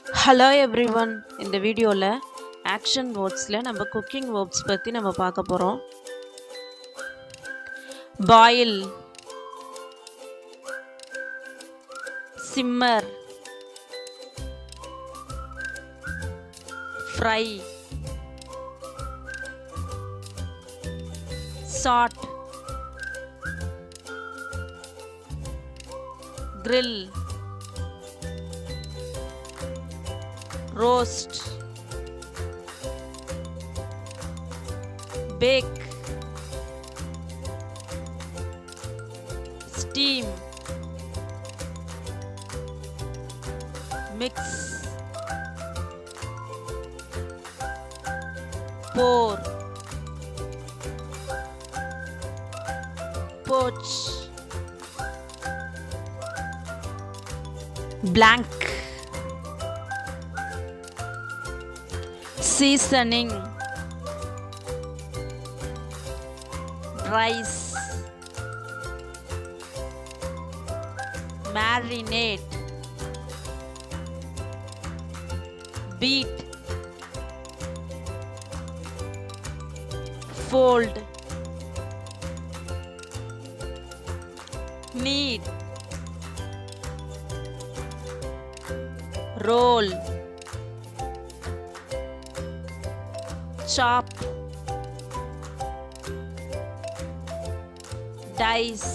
Hello everyone. இந்த வீடியோவில் action வேர்ட்ஸில் நம்ம குக்கிங் வேர்ப்ஸ் பற்றி நம்ம பார்க்க போகிறோம். Boil, simmer, fry, sauté, grill, roast, bake, steam, mix, pour, poach, blank, seasoning, rice, marinate, beat, fold, knead, roll, chop, dice,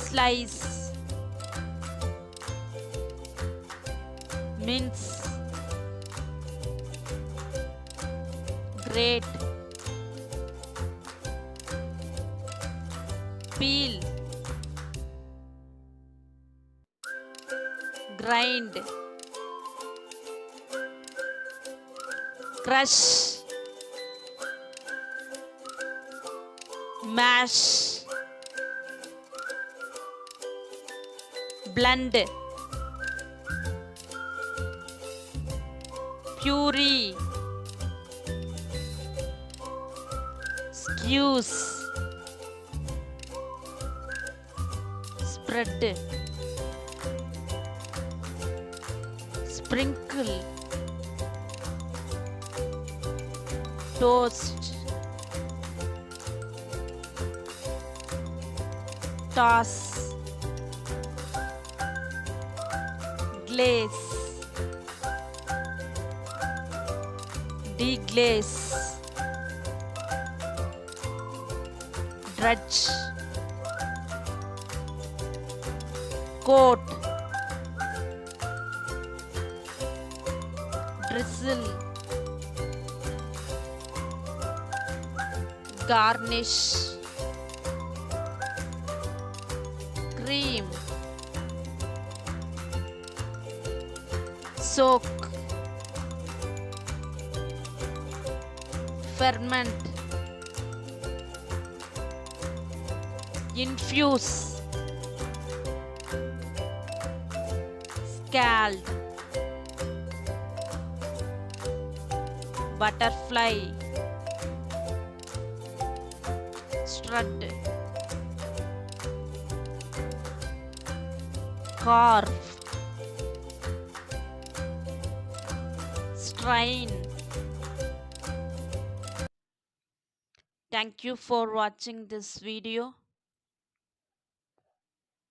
slice, mince, grate, peel, grind, crush, mash, blend, puree, squeeze, spread, sprinkle, toast, toss, glaze, deglaze, dredge, coat, drizzle, garnish, cream, soak, ferment, infuse, scald, butterfly, strut, carve, strain. Thank you for watching this video.